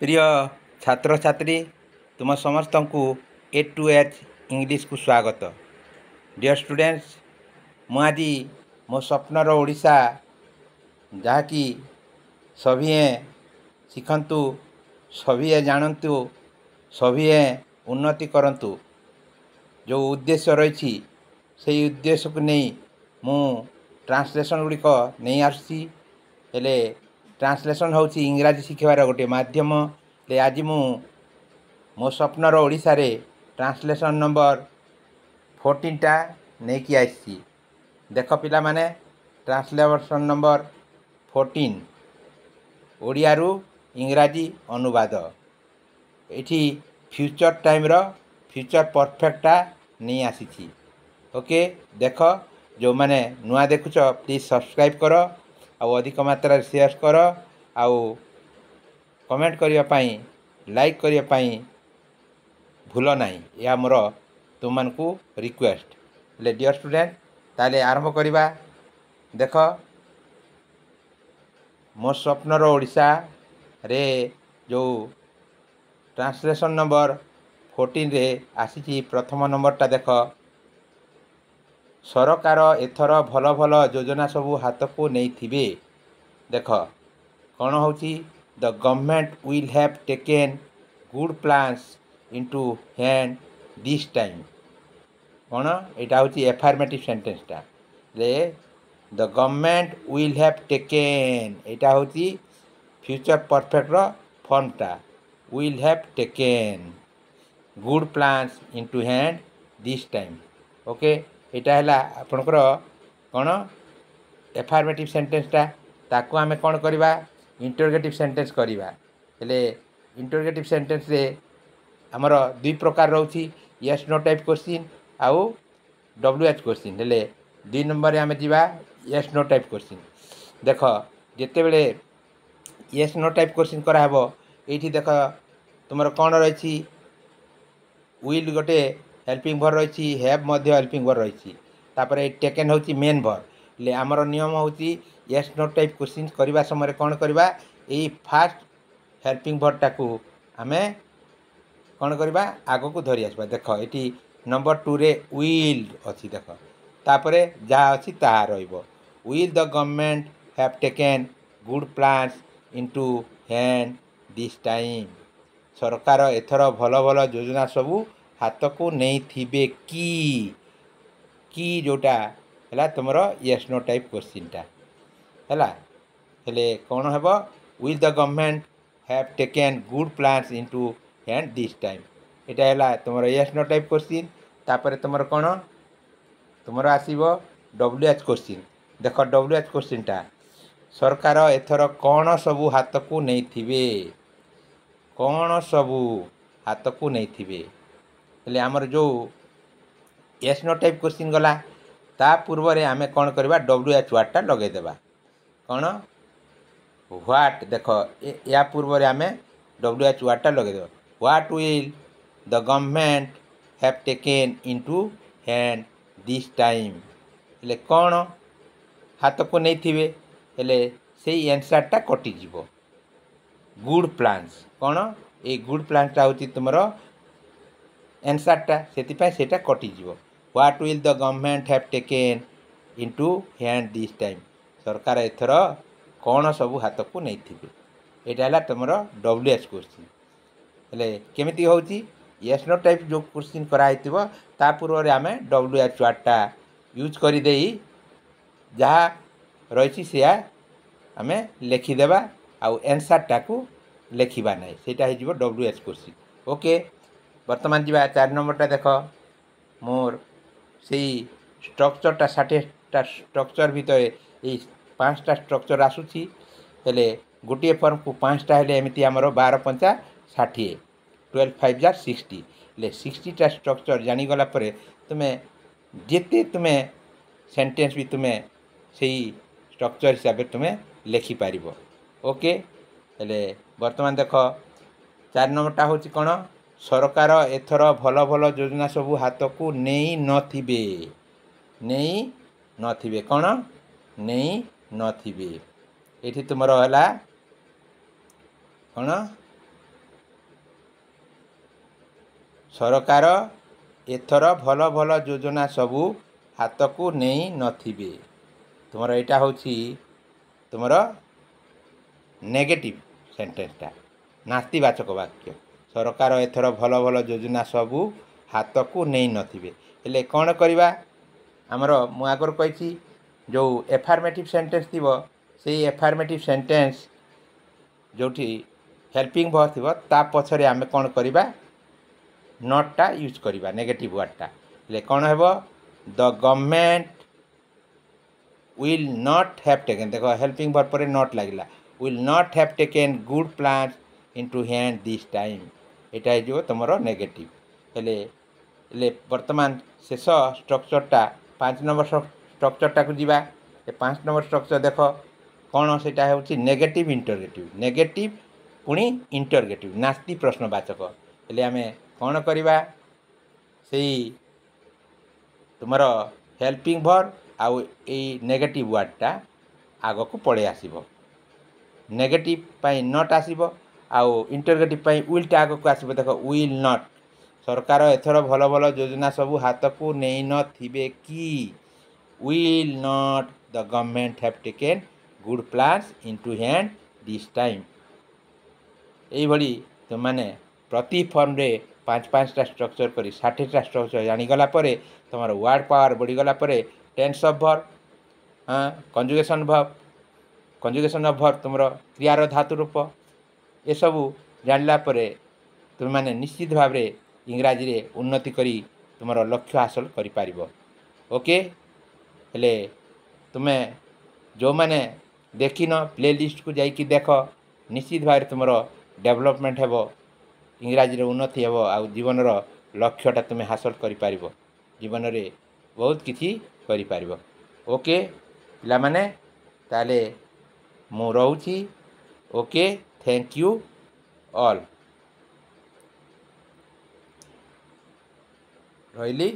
प्रिय छात्र छात्री तुम समस्त को ए टू एच इंग्लिश को स्वागत। डियर स्टूडेंट्स मु आज मो स्वप्नर ओडिशा जहाँकि सभी शिखंतु सभी जानतु सभी उन्नति करंतु जो उद्देश्य रही से उद्देश्य को नहीं मु ट्रांसलेशन गुड़िक नहीं आसुची हेले ट्रांसलेशन हूँ इंग्राजी शिखबार गोटे मध्यम ले आज मो स्वप्नर ओडिशा रे ट्रांसलेशन नंबर 14 टा नहीं कि आसी। देख पिला माने ट्रांसलेशन नंबर 14 ओडिया रु इंग्राजी अनुवाद एठी फ्यूचर टाइम रो फ्यूचर परफेक्टा नहीं आसी। ओके देख जो माने नुआ देखुच प्लीज सब्सक्राइब कर आउ अधिक मात्रा शेयर कर आउ कमेंट करिया पाई लाइक करिया पाई भूल नहीं या मोर तुम मान को रिक्वेस्ट ले। डियर स्टूडेंट ताले आरंभ करिबा। देख मो स्वप्नर ओडिशा रे जो ट्रांसलेशन नंबर 14 रे आसी प्रथम नंबरटा देख सरकार एथर भल भल योजना सबू हाथ को नहीं थिबे। देख कौन होची the government will have taken good plans into hand this time. कौन एटा होची एफर्मेटिव सेंटेंसटा ले the government will have taken एटा होची फ्यूचर परफेक्ट रो फॉर्मटा will have taken good plans into hand this time. Okay एटा हैला आपनकर कौन एफर्मेटिव सेंटेंसटा ताको आमे कौन करिबा इंटरोगेटिव सेंटेंस करिबा। हेले इंटरोगेटिव सेंटेंस रे हमर दुई प्रकार रहउची यस नो टाइप क्वेश्चन आउ डब्ल्यूएच क्वेश्चन। हेले 2 नंबर रे आमे जिबा यस नो टाइप क्वेश्चन। देख जेते बेले यस नो टाइप क्वेश्चन करा हबो एठी देख तुमर कौन रहिछि विल गोटे हेल्पिंग वर्ब रही हैव मध्य हेल्पिंग वर्ब रही तापर टेकन होची मेन वर्ब ले आमर नियम होची यस नो टाइप क्वेश्चन करबा समय कौन करबा एई फास्ट हेल्पिंग वर्ब टाकू आमे कौन करबा आगो को धरि आसबा। देख एटी नंबर 2 रे विल अछि देख तापरे जहा अछि ताहा रहइबो will the government have taken good plans into hand this time. सरकार एथर भल भल योजना सबू हाथ को नहीं थिबे की जोटा है तुमर यस नो टाइप क्वेश्चनटा है हेले कौन हेबो will the government have taken good plans into hand this time एटा है तुमर यस नो टाइप क्वेश्चन। तापर तुमर कौन तुमर आसीबो डब्ल्यूएच क्वेश्चन। देख डब्ल्यूएच क्वेश्चनटा सरकार एथर कौन सबू हाथ को नहीं थिबे कौन सबू हाथ को नहीं थिबे हेले आमर जो यस नो टाइप क्वेश्चन गला ता पूर्व रे आमे कौन करबा डब्ल्यूएच वार्डटा लगे देबा कौन व्हाट। देख या पूर्व रे आमे डब्ल्यूएच वार्डटा लगे देबा what will the government have taken into hand this time हेले कौन हाथ को नहीं थिबे हेले सेही आंसरटा कटि जीवो गुड प्लान्स कौन ए गुड प्लान्सटा होची तुमरो आंसरटा सेटा कटिଯିव what will the government have taken into hand this time सरकार एथर कौन सबू हाथ को नहीं थिबे एटा है तुमर डब्ल्यूएच क्वेश्चन। हेले केमिति होची यस नो टाइप जो क्वेश्चन कराइथिबो ता पूर्व रे आमे डब्ल्यूएच वार्डटा यूज करि देई जहा रहिछि सेया आमे लिखि देबा आउ आंसरटा को लिखिबा नै सेटा हे जिवो डब्ल्यूएच क्वेश्चन। ओके वर्तमान जी 4 नंबरटा देख मोर से स्ट्रक्चरटा 60टा स्ट्रक्चर भितर ये 5टा स्ट्रक्चर आसूची हेले गोटे फॉर्म को 5टा हेले एमिति हमरो 12 पंचा 60 12 5 जार 60 ले 60टा स्ट्रक्चर जानी गला परे तुमे जेते तुमे सेंटेंस भी तुमे सेही स्ट्रक्चर हिसाब से तुमे लिखि पारिबो। ओके हेले वर्तमान देख 4 नंबरटा होची कोन सरकार एथर भल भल योजना सबू हाथ को नहीं नथिबे कौन नहीं नथिबे एठी तुमर हला कौन सरकार एथर भल भल योजना सबू हाथ को नहीं नथिबे। तुमर यहाँ हूँ तुमर नेगेटिव सेंटेंसटा नास्तिवाचक वाक्य। सरकार एथर भल भल योजना सबू हाथ को नहीं नथिबे हेले कौन करवा आमर मु आगर कही जो एफर्मेटिव सेंटेंस थी से एफर्मेटिव सेंटेंस जो हेल्पिंग वर्ब थी ता पछरे आमे कौन करवा नॉटटा यूज करवा नेगेटिव वर्डटा हेले कौन हेब the government will not have taken. देखो हेल्पिंग वर्ब पर नॉट लगिला will not have taken good plans into hand this time एटा जो तुमरो नेगेटिव हेले वर्तमान शेष स्ट्रक्चरटा 5 नंबर स्ट्रक्चरटा को जीवा 5 नंबर स्ट्रक्चर देख कौन से नेगेटिव इंटरगेटिव नेगेटिव पुणी इंटरगेटिव नास्ति प्रश्नवाचक हेले आमे कौन करवा से तुमर हेल्पिंग वर्ब आउ ए नेगेटिव वर्डटा आग को पड़े आसीबो नेगेटिव पाई नॉट आसीबो आउ इंटरगेटिव पाई विलटा आग को आसीबो। देखो विल नॉट सरकार एथर भल भल योजना सबू हाथ को नहीं नथिबे कि will not the government have taken good plans into hand this time. यही तुम मैंने प्रति फॉर्म रे 5-5टा स्ट्रक्चर करी 60टा स्ट्रक्चर जानीगला तुम वर्ड पावर बढ़ीगला tense of verb conjugation of verb तुम क्रियार धातु रूप ये सबू जानला तुम मैंने निश्चित भाव रे इंग्राजी रे उन्नति करी तुम लक्ष्य हासिल करि पारिबो। ओके हेले तुमे जो मैंने देखिन प्ले लिस्ट को जाइकी देख निश्चित भाव तुम डेवलपमेंट हेबो इंग्राजी रे उन्नति हेबो आ जीवन लक्ष्यटा तुम हासिल करि पारिबो जीवन रे बहुत किछि करि पारिबो। ओके पिला माने ताले मु रहूची। Okay thank you all रहिली।